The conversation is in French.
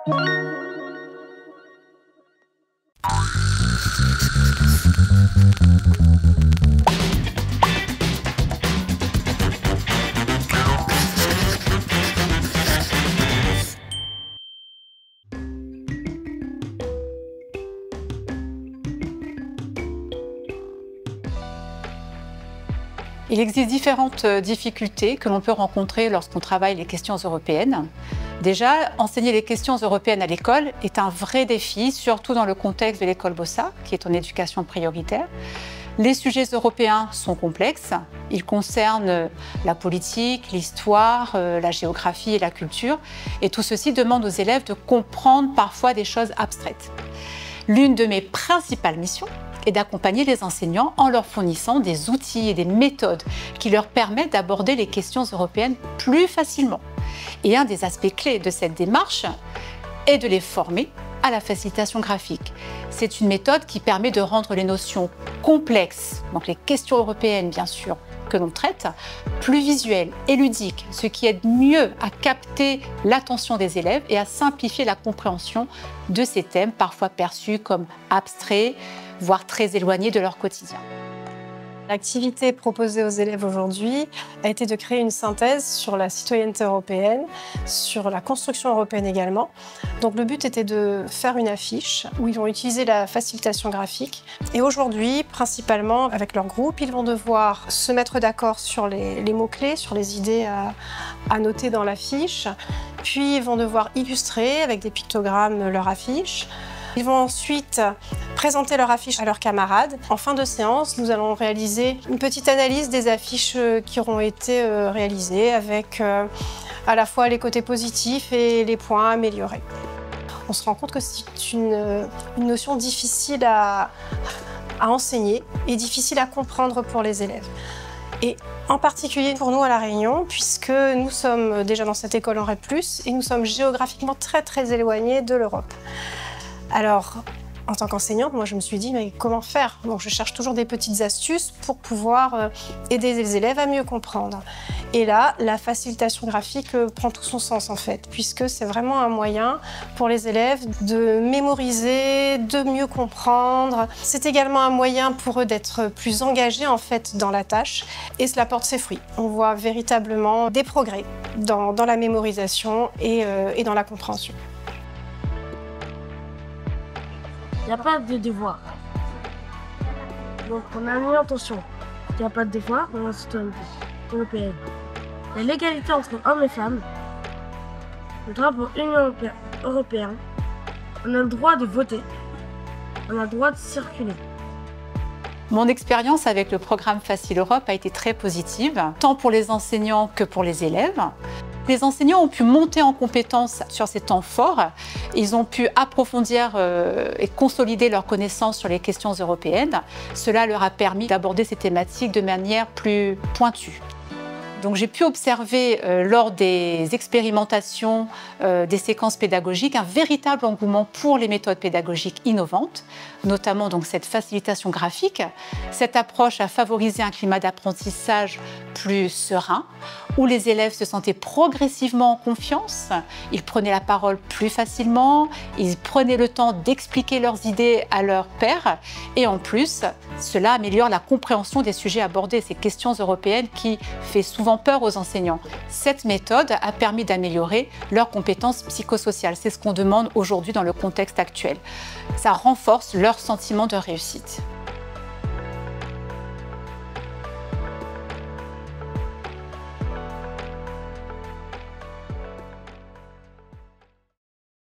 Il existe différentes difficultés que l'on peut rencontrer lorsqu'on travaille les questions européennes. Déjà, enseigner les questions européennes à l'école est un vrai défi, surtout dans le contexte de l'école Bossa, qui est en éducation prioritaire. Les sujets européens sont complexes. Ils concernent la politique, l'histoire, la géographie et la culture. Et tout ceci demande aux élèves de comprendre parfois des choses abstraites. L'une de mes principales missions est d'accompagner les enseignants en leur fournissant des outils et des méthodes qui leur permettent d'aborder les questions européennes plus facilement. Et un des aspects clés de cette démarche est de les former à la facilitation graphique. C'est une méthode qui permet de rendre les notions complexes, donc les questions européennes bien sûr, que l'on traite, plus visuelles et ludiques, ce qui aide mieux à capter l'attention des élèves et à simplifier la compréhension de ces thèmes parfois perçus comme abstraits, voire très éloignés de leur quotidien. L'activité proposée aux élèves aujourd'hui a été de créer une synthèse sur la citoyenneté européenne, sur la construction européenne également. Donc le but était de faire une affiche où ils vont utiliser la facilitation graphique. Et aujourd'hui, principalement avec leur groupe, ils vont devoir se mettre d'accord sur les mots-clés, sur les idées à noter dans l'affiche. Puis ils vont devoir illustrer avec des pictogrammes leur affiche. Ils vont ensuite présenter leur affiche à leurs camarades. En fin de séance, nous allons réaliser une petite analyse des affiches qui auront été réalisées avec à la fois les côtés positifs et les points à améliorer. On se rend compte que c'est une notion difficile à enseigner et difficile à comprendre pour les élèves. Et en particulier pour nous à La Réunion, puisque nous sommes déjà dans cette école en REP+, et nous sommes géographiquement très éloignés de l'Europe. Alors, en tant qu'enseignante, moi je me suis dit, mais comment faire? Donc je cherche toujours des petites astuces pour pouvoir aider les élèves à mieux comprendre. Et là, la facilitation graphique prend tout son sens en fait, puisque c'est vraiment un moyen pour les élèves de mémoriser, de mieux comprendre. C'est également un moyen pour eux d'être plus engagés en fait dans la tâche, et cela porte ses fruits. On voit véritablement des progrès dans la mémorisation et dans la compréhension. Il n'y a pas de devoir. Donc on a mis attention. Il n'y a pas de devoir dans la citoyenneté européenne. Il y a l'égalité entre hommes et femmes. Le drapeau Union européenne. On a le droit de voter. On a le droit de circuler. Mon expérience avec le programme Facile Europe a été très positive, tant pour les enseignants que pour les élèves. Les enseignants ont pu monter en compétences sur ces temps forts. Ils ont pu approfondir et consolider leurs connaissances sur les questions européennes. Cela leur a permis d'aborder ces thématiques de manière plus pointue. Donc j'ai pu observer lors des expérimentations des séquences pédagogiques un véritable engouement pour les méthodes pédagogiques innovantes, notamment donc cette facilitation graphique. Cette approche a favorisé un climat d'apprentissage plus serein, où les élèves se sentaient progressivement en confiance, ils prenaient la parole plus facilement, ils prenaient le temps d'expliquer leurs idées à leurs pairs, et en plus, cela améliore la compréhension des sujets abordés, ces questions européennes qui fait souvent peur aux enseignants. Cette méthode a permis d'améliorer leurs compétences psychosociales. C'est ce qu'on demande aujourd'hui dans le contexte actuel. Ça renforce leur sentiment de réussite.